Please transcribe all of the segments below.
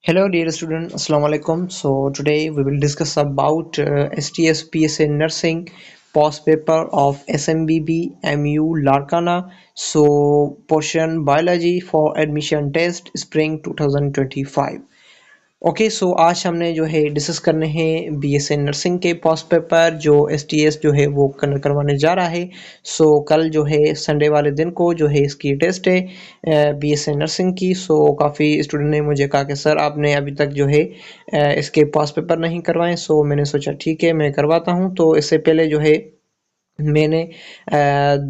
Hello dear student, Assalamu alaikum. So today we will discuss about STS PSA Nursing post paper of SMBB MU Larkana. So portion biology for admission test spring 2025. Okay so आज हमने जो है discuss करने हैं BSA nursing के post paper जो STS जो है वो करवाने जा रहा है। सो कल जो है संडे वाले दिन को जो है इसकी टेस्ट है बीएसए नर्सिंग की। सो काफ़ी स्टूडेंट ने मुझे कहा कि सर आपने अभी तक जो है इसके पोस्ट पेपर नहीं करवाए। सो मैंने सोचा ठीक है मैं करवाता हूँ। तो इससे पहले जो है मैंने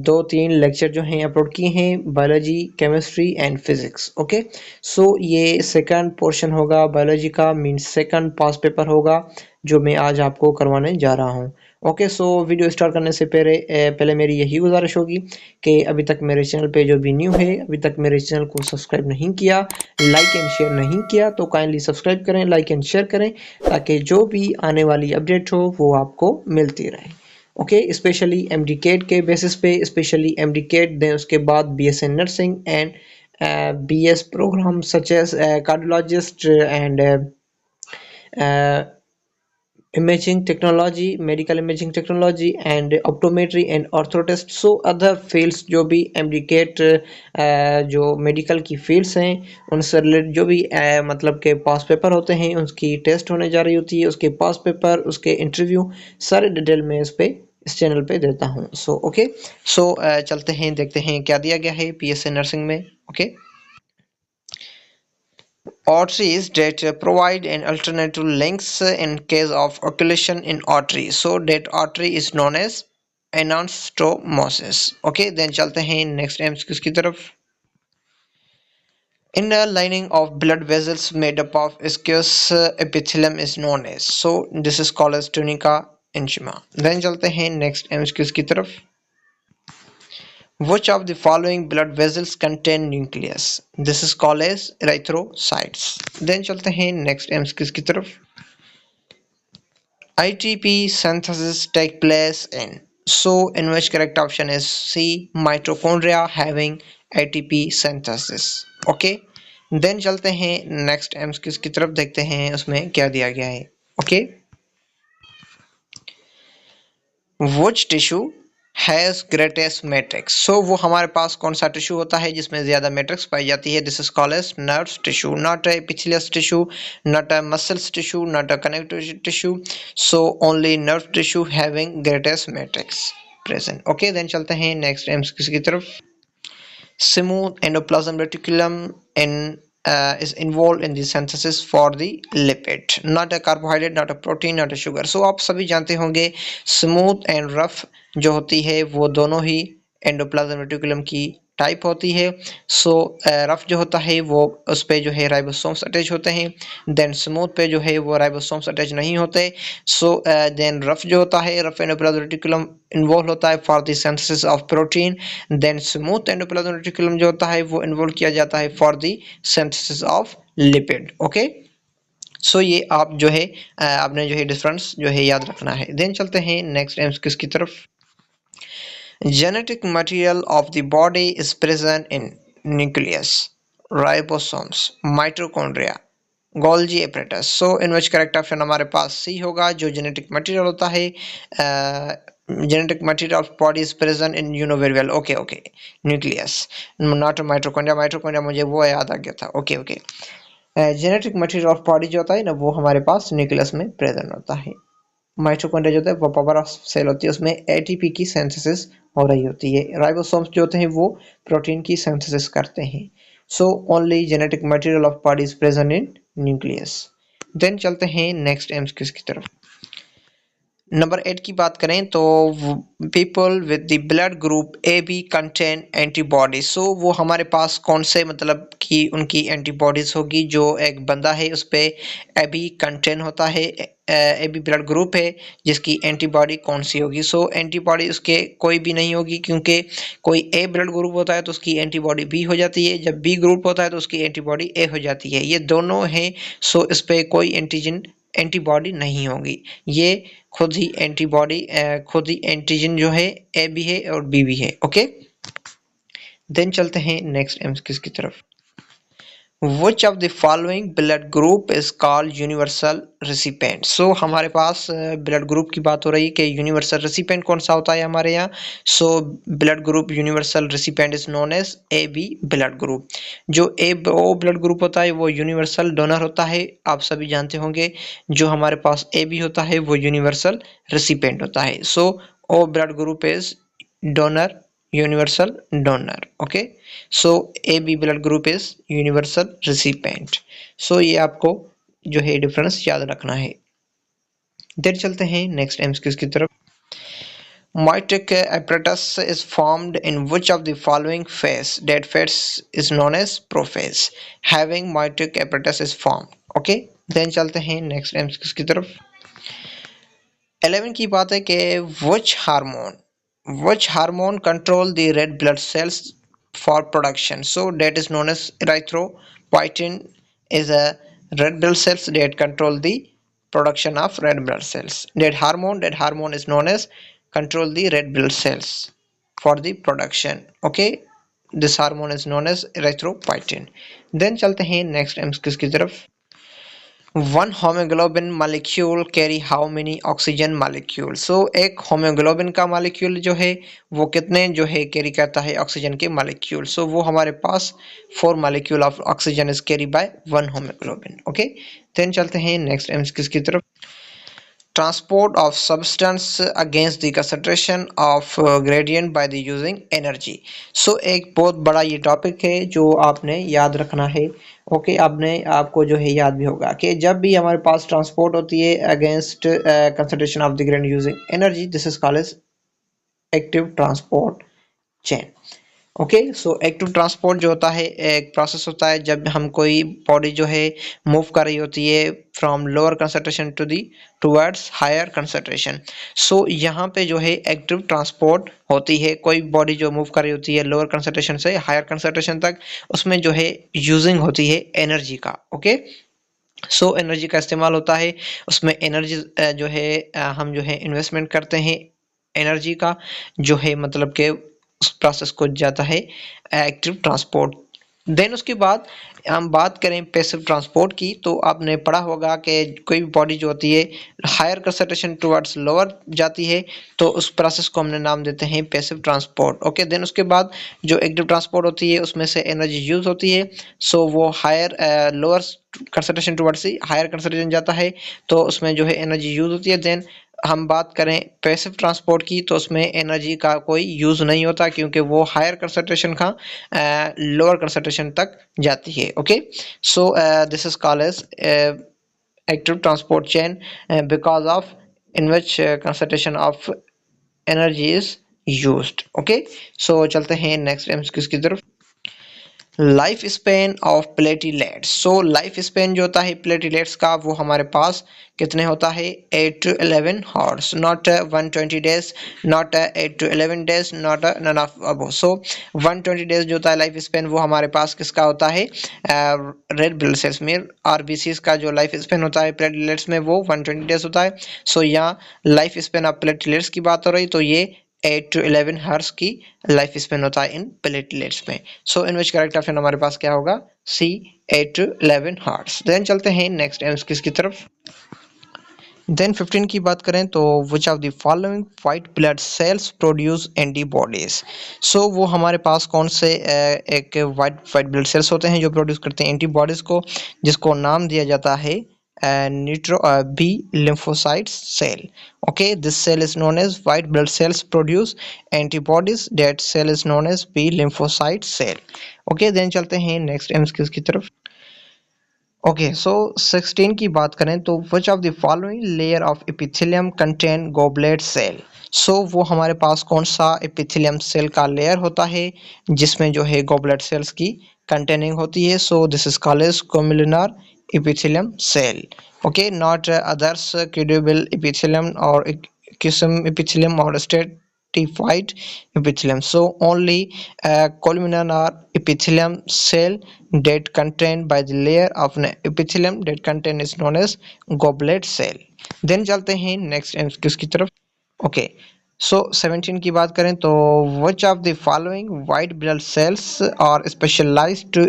2-3 लेक्चर जो हैं अपलोड किए हैं biology, chemistry and physics. Okay so ये सेकंड पोर्शन होगा बायोलॉजी का, मीन्स सेकंड पास पेपर होगा जो मैं आज आपको करवाने जा रहा हूँ। ओके सो वीडियो स्टार्ट करने से पहले मेरी यही गुजारिश होगी कि अभी तक मेरे चैनल पे जो भी न्यू है, अभी तक मेरे चैनल को सब्सक्राइब नहीं किया, लाइक एंड शेयर नहीं किया तो काइंडली सब्सक्राइब करें, लाइक एंड शेयर करें ताकि जो भी आने वाली अपडेट हो वो आपको मिलती रहे। ओके स्पेशली एमडीकेट के बेसिस पे, स्पेशली एमडीकेट देन उसके बाद BSc nursing and BS program such as cardiologist and imaging technology, medical imaging technology and optometry and orthotist। so other fields जो भी एमडीकेट जो मेडिकल की फील्ड्स हैं उनसे रिलेटेड जो भी मतलब के पास पेपर होते हैं उसकी टेस्ट होने जा रही होती है, उसके पास पेपर, उसके इंटरव्यू सारे डिटेल में इस चैनल पे देता हूँ। सो ओके सो चलते हैं देखते हैं क्या दिया गया है पीएसए नर्सिंग में। Okay Arteries that provide an alternative links in case of occlusion in artery. So that artery is known as anastomosis. Okay, then चलते हैं next MCQ की तरफ। Inner lining of blood vessels made up of aqueous epithelium is known as. So this is called as tunica intima. Then चलते हैं next MCQ की तरफ। Which of the following blood vessels contain nucleus? This is called as erythrocytes. Then चलते हैं next MCQ की तरफ। ATP synthesis take place in. So in which correct option is C, mitochondria having ATP synthesis. Okay. Then चलते हैं next MCQ की तरफ, देखते हैं उसमें क्या दिया गया है। Okay. Which tissue has greatest matrix? So वो हमारे पास कौन सा टिश्यू होता है जिसमें ज्यादा मैट्रिक्स पाई जाती है? This is called as nerve tissue, not a epithelial tissue, not a muscles tissue, not a connective tissue. So only nerve tissue having greatest matrix present. Okay then चलते हैं नेक्स्ट एमसीक्यू की तरफ। Smooth endoplasm reticulum is involved in the synthesis for the lipid, not a carbohydrate, not a protein, not a sugar। So आप सभी जानते होंगे smooth and rough जो होती है वो दोनों ही एंडोप्लाज्म रेटिकुलम की टाइप होती है। सो रफ जो होता है वो उस पे जो है राइबोसोम्स अटैच होते हैं, देन स्मूथ पे जो है वो राइबोसोम्स अटैच नहीं होते। सो देन रफ जो होता है, रफ एंडोप्लाज्म रेटिकुलम इन्वॉल्व होता है for the synthesis of protein, then smooth endoplasm reticulum जो होता है वो इन्वॉल्व किया जाता है for the synthesis of lipid. Okay so ये आप जो है आपने जो है डिफरेंस जो है याद रखना है। देन चलते हैं नेक्स्ट एमसीक्यू की तरफ। Genetic material of the body is present in nucleus, ribosomes, mitochondria, Golgi apparatus। So in which correct option हमारे पास C होगा। जो genetic material होता है genetic material of body is present in you know very well। okay nucleus not mitochondria मुझे वो याद आ गया था। okay genetic material of body जो होता है ना वो हमारे पास न्यूक्लियस में प्रेजेंट होता है। माइटोकॉन्ड्रिया जो होता है वो पावर ऑफ सेल होती है, उसमें एटीपी की सिंथेसिस हो रही होती है। राइबोसोम्स जो होते हैं वो प्रोटीन की सिंथेसिस करते हैं। So only genetic material of body is present in nucleus. Then चलते हैं नेक्स्ट एमसीक्यू की तरफ। नंबर 8 की बात करें तो people with the blood group A B contain antibodies. So वो हमारे पास कौन से मतलब कि उनकी एंटीबॉडीज होगी? जो एक बंदा है उस पे ए बी कंटेन होता है, ए बी ब्लड ग्रुप है जिसकी एंटीबॉडी कौन सी होगी? सो एंटीबॉडी उसके कोई भी नहीं होगी क्योंकि कोई ए ब्लड ग्रुप होता है तो उसकी एंटीबॉडी बी हो जाती है, जब बी ग्रुप होता है तो उसकी एंटीबॉडी ए हो जाती है। ये दोनों हैं, सो इस पे कोई एंटीबॉडी नहीं होगी। ये खुद ही खुद ही एंटीजन जो है ए भी है और बी भी है। ओके देन चलते हैं नेक्स्ट एमसीक्यू की तरफ। Which of the following blood group is called universal recipient? So हमारे पास ब्लड ग्रुप की बात हो रही है कि यूनिवर्सल रिसिपेंट कौन सा होता है हमारे यहाँ. So blood group universal recipient is known as A B blood group. जो ए ओ ब्लड ग्रुप होता है वो यूनिवर्सल डोनर होता है, आप सभी जानते होंगे. जो हमारे पास ए बी होता है वो यूनिवर्सल रिसिपेंट होता है. So O blood group is donor, universal donor. Okay, so AB blood group is universal recipient. So ये आपको जो है डिफरेंस याद रखना है. देन चलते हैं नेक्स्ट एमसीक्यूज की तरफ. Meiotic apparatus is formed in which of the following phase? That phase is known as prophase. Having meiotic apparatus is formed. Okay, then चलते हैं नेक्स्ट एमसीक्यूज की तरफ. 11 की बात है कि which hormone control the red blood cells for production? So that is known as erythropoietin is a red blood cells that control the production of red blood cells. That hormone is known as control the red blood cells for the production. Okay, this hormone is known as erythropoietin. Then चलते हैं next MCQs की तरफ. One hemoglobin molecule carry how many oxygen molecules? So एक hemoglobin का molecule जो है वो कितने जो है carry करता है oxygen के molecule? So वो हमारे पास 4 molecule of oxygen is carried by one hemoglobin. Okay, then चलते हैं next MCQ की तरफ. Transport of substance against the concentration of gradient by the using energy. So एक बहुत बड़ा ये टॉपिक है जो आपने याद रखना है. ओके, आपको जो है याद भी होगा कि जब भी हमारे पास ट्रांसपोर्ट होती है against concentration of the gradient using energy, this is called as active transport chain. Okay, so active transport जो होता है एक प्रोसेस होता है जब हम कोई बॉडी जो है मूव कर रही होती है from lower concentration to the towards higher concentration. So यहाँ पे जो है एक्टिव ट्रांसपोर्ट होती है. कोई बॉडी जो मूव कर रही होती है लोअर कंसंट्रेशन से हायर कंसंट्रेशन तक, उसमें जो है यूजिंग होती है एनर्जी का. ओके, सो एनर्जी का इस्तेमाल होता है उसमें. एनर्जी जो है हम जो है इन्वेस्टमेंट करते हैं एनर्जी का, जो है मतलब के उस प्रोसेस को जाता है एक्टिव ट्रांसपोर्ट. देन उसके बाद हम बात करें पैसिव ट्रांसपोर्ट की, तो आपने पढ़ा होगा कि कोई भी बॉडी जो होती है हायर कंसंट्रेशन टुवर्ड्स लोअर जाती है, तो उस प्रोसेस को हमने नाम देते हैं पैसिव ट्रांसपोर्ट. ओके, देन उसके बाद जो एक्टिव ट्रांसपोर्ट होती है उसमें से एनर्जी यूज होती है. सो वो higher lower concentration towards higher concentration जाता है, तो उसमें जो है एनर्जी यूज होती है. देन हम बात करें पैसिव ट्रांसपोर्ट की, तो उसमें एनर्जी का कोई यूज नहीं होता क्योंकि वो हायर कंसंट्रेशन का लोअर कंसंट्रेशन तक जाती है. Okay, so this is called as active transport chain because of in which concentration of energy is used. Okay, so चलते हैं नेक्स्ट एमसीक्यूज की तरफ. Life span of platelets. So life span जो होता है प्लेटिलेट्स का वो हमारे पास कितने होता है 8 to 11 hours. Not 120 days, not 8 to 11 days, not none of above. So 120 days जो होता है लाइफ स्पेन वो हमारे पास किसका होता है रेड ब्लड सेल्स में. आरबीसीज का जो लाइफ स्पेन होता है प्लेटिलेट्स में वो 120 डेज होता है. सो यहाँ लाइफ स्पेन ऑफ प्लेटिलेट्स की बात हो रही, तो ये 8 to 11 हर्स की लाइफ स्पेन होता है इन प्लेटलेट्स में. सो इन विच करेक्ट ऑप्शन हमारे पास क्या होगा सी 8 to 11 हर्स. देन चलते हैं नेक्स्ट एमसीक्यूज की तरफ. देन 15 की बात करें तो which of the following white blood cells produce antibodies. So वो हमारे पास कौन से एक व्हाइट ब्लड सेल्स होते हैं जो प्रोड्यूस करते हैं एंटीबॉडीज को, जिसको नाम दिया जाता है neutro B lymphocyte cell. Okay, this cell is known as white blood cells produce antibodies. That cell is known as B lymphocyte cell. Okay, then चलते हैं next MCQ की तरफ. ओके, सो 16 की बात करें तो which of the following layer of epithelium contain goblet cell. So वो हमारे पास कौन सा एपिथेलियम सेल का लेयर होता है जिसमें जो है गोबलेट सेल्स की कंटेनिंग होती है. So this is called as columnar epithelium cell. Okay, not others cubital epithelium or Kisum epithelium or stratified epithelium. So only columnar epithelium cell that contained by the layer of an epithelium that contain is known as goblet cell. Then चलते हैं next MCQ की तरफ. Okay, सो 17 की बात करें तो which of the following white blood cells are specialised to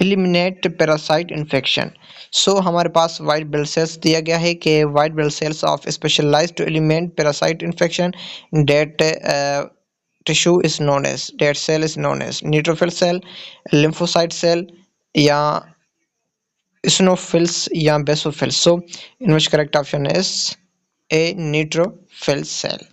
eliminate parasite infection. So हमारे पास वाइट ब्लड सेल्स दिया गया है कि white blood cells of specialised to eliminate parasite infection that tissue is known as that cell is known as neutrophil cell, lymphocyte cell या eosinophils या basophils. So in which correct option is A neutrophil cell.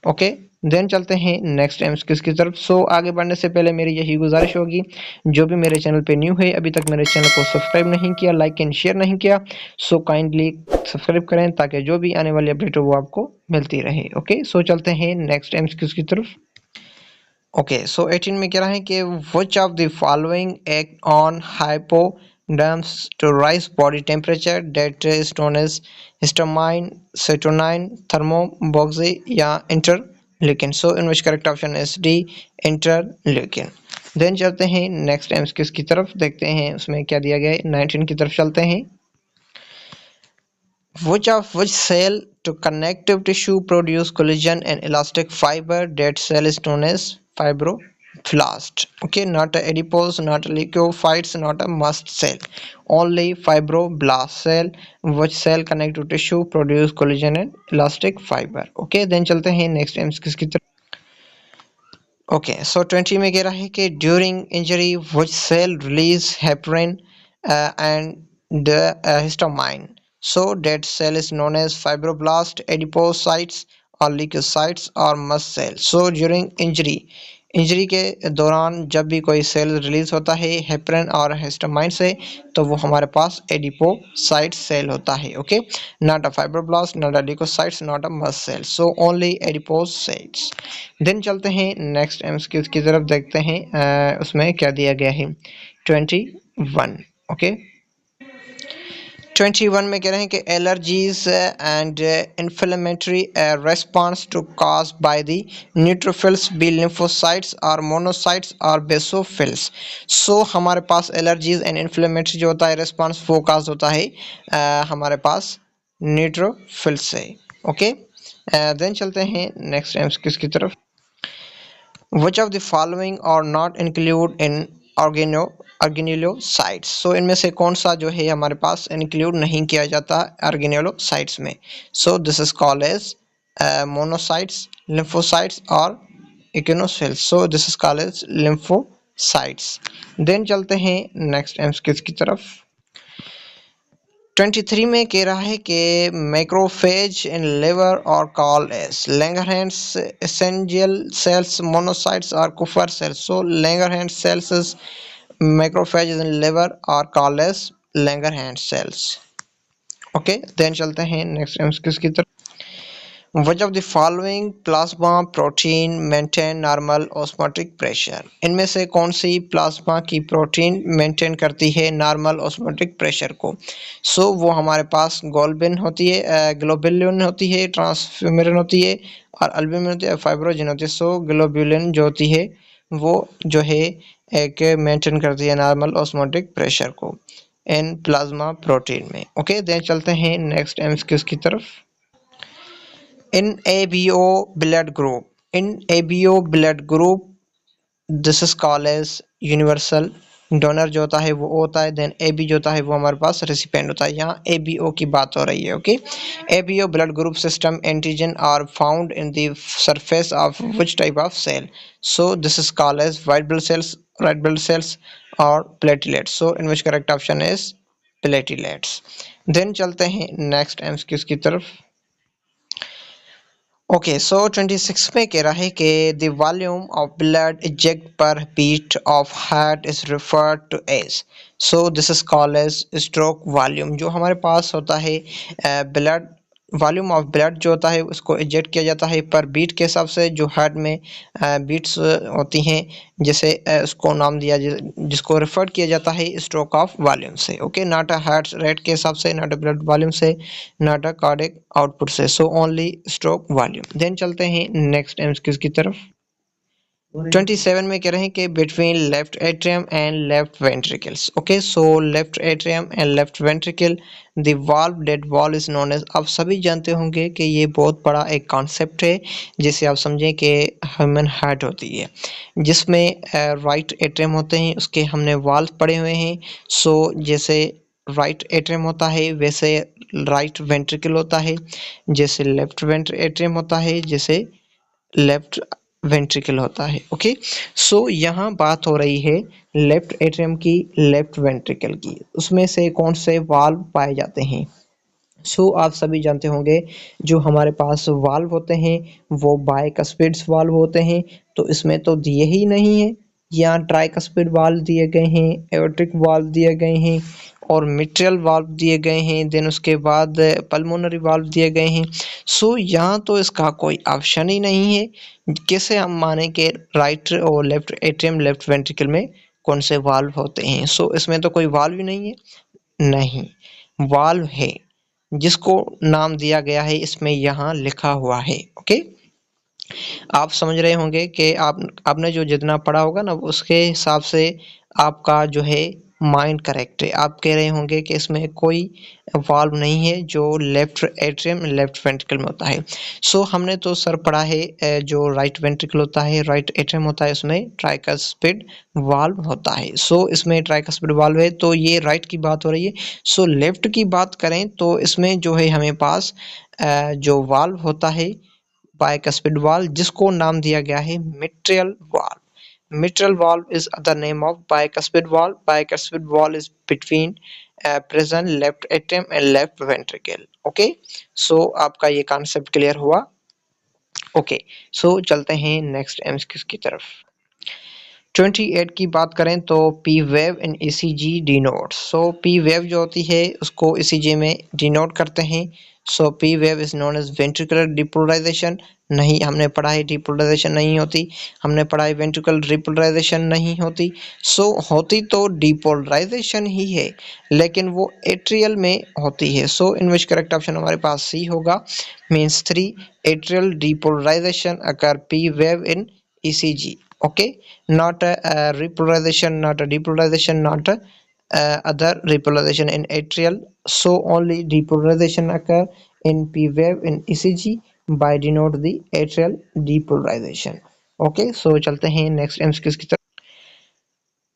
Okay, then चलते हैं next MCQs की तरफ। सो आगे बढ़ने से पहले मेरी यही गुजारिश होगी, जो भी मेरे चैनल पे न्यू है, अभी तक मेरे चैनल को सब्सक्राइब नहीं किया, लाइक एंड शेयर नहीं किया, सो काइंडली सब्सक्राइब करें ताकि जो भी आने वाली अपडेट हो वो आपको मिलती रहे। ओके, सो चलते हैं नेक्स्ट एमसीक्यूज की तरफ। ओके, सो 18 में कह रहा है कि which of the following act on hypoderms to raise body temperature that is known as histamine, serotonin, thromboxane या interleukin. So in which correct option is D, interleukin. Then चलते हैं नेक्स्ट एमसीक्यूज की तरफ, देखते हैं उसमें क्या दिया गया है। 19 की तरफ चलते हैं। Which cell to connective tissue produce collagen and elastic fiber? That cell is known as fibroblast. Okay, not a adipose, not a leukocytes, not a mast cell. Only fibroblast cell. Which cell connect to tissue produce collagen and elastic fiber? Okay, then चलते हैं next MCQ की तरफ। Okay, सो 20 में कह रहा है कि during injury which cell release heparin and the histamine. So that cell is known as fibroblast, adipocytes और ल्यूकोसाइट्स और mast cell. So during injury के दौरान जब भी कोई सेल रिलीज होता है हेपरिन और हिस्टामाइन से, तो वो हमारे पास एडिपोसाइट सेल होता है। Okay, not a fibroblast, not a leukocytes, not a mast cell, so only adipocytes. Then चलते हैं नेक्स्ट एमसीक्यूज की तरफ, देखते हैं उसमें क्या दिया गया है। 21। ओके, 21 में कह रहे हैं कि allergies and inflammatory response to cause by the neutrophils B lymphocytes और मोनोसाइट्स और बेसोफिल्स। सो हमारे पास एलर्जीज एंड इन्फ्लेमेटरी जो होता है रेस्पॉन्स वो कॉज होता है हमारे पास न्यूट्रोफिल्स से। ओके, देन चलते हैं नेक्स्ट एमसीक्यूज की तरफ। Which of the following are not include in ऑर्गेन्युलोसाइट्स। सो इनमें से कौन सा जो है हमारे पास इंक्लूड नहीं किया जाता ऑर्गेन्युलोसाइट्स में। So this is called as monocytes, lymphocytes और eosinophils. So this is called as lymphocytes. Then चलते हैं नेक्स्ट एमसीक्यूज की तरफ। 23 में कह रहा है कि मैक्रोफेज इन लिवर और call as Langerhans essential cells, monocytes और Kupffer cells. So Langerhans cells is macrophage in liver और call as Langerhans cells. Okay, then चलते हैं नेक्स्ट एमसीक्यूज की तरफ। Which of the following plasma protein maintain normal osmotic pressure? इनमें से कौन सी plasma की प्रोटीन मेंटेन करती है नॉर्मल ऑस्मोटिक प्रेशर को। सो वो हमारे पास ग्लोबिन होती है, ग्लोबुलिन होती है, ट्रांसफिमरिन होती है और अल्बुमिन होती है, फाइब्रोजिन होती है। सो ग्लोबुलिन जो होती है वो जो है एक मेंटेन करती है नॉर्मल ऑस्मोटिक प्रेशर को इन प्लाज्मा प्रोटीन में। ओके, देन चलते हैं नेक्स्ट एमसीक्यूज की तरफ। In ABO blood group, this is called as universal donor जो होता है वो होता है, देन AB जो होता है वो हमारे पास रेसिपिएंट होता है। यहाँ ABO की बात हो रही है। Okay, ABO blood group system antigen are found in the surface of which type of cell. So this is called as white blood cells, red blood cells और platelets. So in which correct option is platelets. Then चलते हैं next MCQs की तरफ। Okay, सो 26 में कह रहा है कि the volume of blood eject per beat of heart is referred to as. So this is called as stroke volume. जो हमारे पास होता है ब्लड वॉल्यूम ऑफ ब्लड जो होता है उसको इजेक्ट किया जाता है पर बीट के हिसाब से, जो हार्ट में बीट्स होती हैं जैसे उसको नाम दिया जिसको रेफर किया जाता है स्ट्रोक ऑफ वॉल्यूम से। Okay, not a heart rate के हिसाब से, नॉट अ ब्लड वॉल्यूम से, नॉट अ कार्डिक आउटपुट से, so only stroke volume. Then चलते हैं नेक्स्ट एमसीक्यूज की तरफ। 27 में कह रहे हैं कि between left atrium and left ventricles. Okay, so left atrium and left ventricle the valve dead wall is known as. आप सभी जानते होंगे कि ये बहुत बड़ा एक कॉन्सेप्ट है जिसे आप समझें कि ह्यूमन हार्ट होती है जिसमें राइट एट्रियम होते हैं, उसके हमने वाल्व पढ़े हुए हैं। सो जैसे राइट एट्रियम होता है वैसे राइट वेंट्रिकल होता है, जैसे लेफ्ट एट्रियम होता है जैसे लेफ्ट वेंट्रिकल होता है। ओके, सो यहाँ बात हो रही है लेफ्ट एट्रियम की, लेफ्ट वेंट्रिकल की, उसमें से कौन से वाल्व पाए जाते हैं। सो आप सभी जानते होंगे जो हमारे पास वाल्व होते हैं वो बाइकस्पिड वाल्व होते हैं, तो इसमें तो दिए ही नहीं है। यहाँ ट्राइकस्पिड वाल्व दिए गए हैं, एओर्टिक वाल्व दिए गए हैं और मिट्रियल वाल्व दिए गए हैं, देन उसके बाद पल्मोनरी वाल्व दिए गए हैं। सो यहाँ तो इसका कोई ऑप्शन ही नहीं है। कैसे हम माने कि राइट और लेफ्ट एट्रियम लेफ्ट वेंट्रिकल में कौन से वाल्व होते हैं। सो इसमें तो कोई वाल्व ही नहीं है। नहीं, वाल्व है जिसको नाम दिया गया है इसमें यहाँ लिखा हुआ है। ओके, आप समझ रहे होंगे कि आपने जो जितना पढ़ा होगा ना उसके हिसाब से आपका जो है माइंड करेक्ट है। आप कह रहे होंगे कि इसमें कोई वाल्व नहीं है जो लेफ्ट एट्रियम लेफ्ट वेंट्रिकल में होता है। सो हमने तो सर पढ़ा है जो राइट वेंट्रिकल होता है राइट एट्रियम होता है उसमें ट्राइकस्पिड वाल्व होता है। सो इसमें ट्राइकस्पिड वाल्व है, तो ये राइट की बात हो रही है। सो लेफ्ट की बात करें तो इसमें जो है हमें पास जो वाल्व होता है bicuspid valve जिसको नाम दिया गया है mitral valve. Mitral valve is the name of bicuspid valve. Bicuspid valve is between present left atrium and left ventricle. Okay, so आपका ये concept clear हुआ। Okay, so चलते हैं next MCQ की तरफ। 28 की बात करें तो P wave in ECG denotes. So P wave जो होती है उसको ईसीजी में डिनोट करते हैं। So P wave is known as ventricular depolarisation. नहीं, हमने पढ़ा है डिपोलराइजेशन नहीं होती, हमने पढ़ा है वेंट्रिकुलर रिपोलराइजेशन नहीं होती। सो होती तो डिपोलराइजेशन ही है लेकिन वो एट्रियल में होती है। सो इन विच करेक्ट ऑप्शन हमारे पास सी होगा, means 3 atrial depolarization occur P wave in ECG. Okay, not repolarization, not a depolarization, not other repolarization in atrial. So only depolarization occur in P wave in ECG by denote the atrial depolarization. Okay, so चलते हैं next MCQ की तरफ।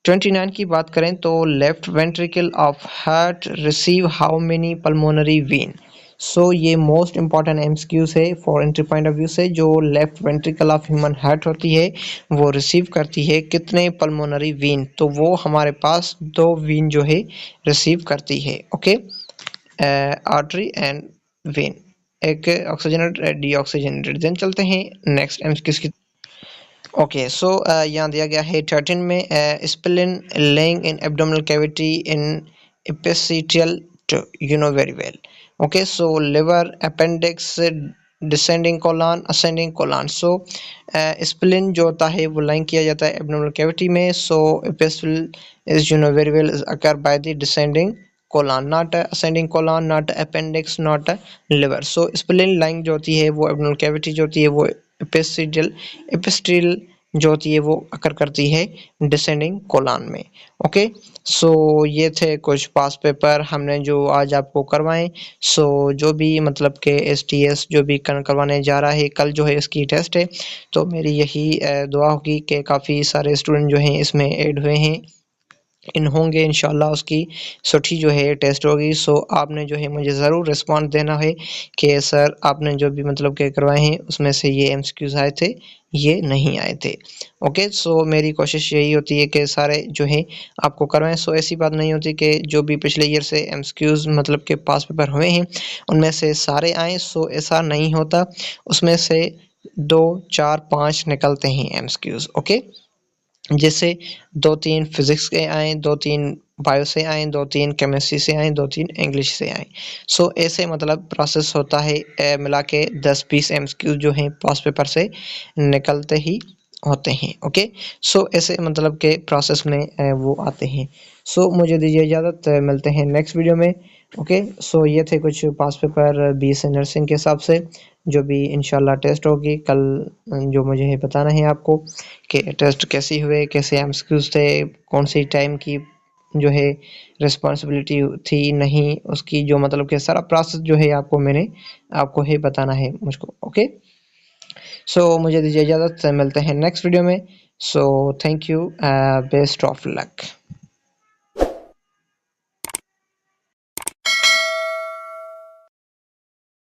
29 की बात करें तो left ventricle of heart receive how many pulmonary vein. So ये most important MCQs है for entry point of view से। जो left ventricle of human heart होती है वो रिसीव करती है कितने पल्मोनरी वेन, तो वो हमारे पास 2 वेन जो है रिसीव करती है। ओके, आर्टरी एंड वेन, एक ऑक्सीजनेटेड डीऑक्सीजनेटेड। देन चलते हैं नेक्स्ट एमसीक्यूज की। ओके, सो यहाँ दिया गया है 13 में spleen lying in abdominal cavity in एपिसिटियल you know very well. Okay, so liver appendix descending colon ascending colon. So spleen जो होता है वो लाइन किया जाता है एब्डोमिनल कैविटी में। सो एपिसिल is you know very well is occur by the descending colon, not ascending colon, not appendix, not liver. So spleen lying जो होती है वो एब्डोमिनल कैविटी जो होती है वो एपिस्ट्रियल जो होती है वो अकर करती है डिसेंडिंग कोलन में। ओके, सो ये थे कुछ पास पेपर हमने जो आज आपको करवाएं। सो जो भी मतलब के STS जो भी करवाने जा रहा है कल जो है इसकी टेस्ट है, तो मेरी यही दुआ होगी कि काफ़ी सारे स्टूडेंट जो हैं इसमें ऐड हुए हैं इन होंगे इंशाल्लाह उसकी सठी जो है टेस्ट होगी। सो आपने जो है मुझे ज़रूर रिस्पॉन्स देना है कि सर आपने जो भी मतलब के करवाए हैं उसमें से ये MCQs आए थे ये नहीं आए थे। ओके, सो मेरी कोशिश यही होती है कि सारे जो है आपको करवाएं। सो ऐसी बात नहीं होती कि जो भी पिछले ईयर से MCQs मतलब के पास पेपर हुए हैं उनमें से सारे आए। सो ऐसा नहीं होता, उसमें से 2 4 5 निकलते हैं MCQs। ओके, जैसे 2-3 फिजिक्स के आए, 2-3 बायो से आए, 2-3 केमिस्ट्री से आए, 2-3 इंग्लिश से आए। सो ऐसे मतलब प्रोसेस होता है, मिला के 10-20 MCQ जो हैं पास पेपर से निकलते ही होते हैं। ओके, सो ऐसे मतलब के प्रोसेस में वो आते हैं। सो मुझे दीजिए इजाज़त, मिलते हैं नेक्स्ट वीडियो में। ओके, सो ये थे कुछ पास पेपर BSc नर्सिंग के हिसाब से। जो भी इंशाल्लाह टेस्ट होगी कल, जो मुझे है बताना है आपको कि टेस्ट कैसी हुए, कैसे एमसीक्यूज थे, कौन सी टाइम की जो है रिस्पॉन्सिबिलिटी थी, नहीं उसकी जो मतलब कि सारा प्रोसेस जो है आपको मैंने आपको है बताना है मुझको। ओके, सो मुझे दीजिए इजाज़त, से मिलते हैं नेक्स्ट वीडियो में। So thank you, best of luck.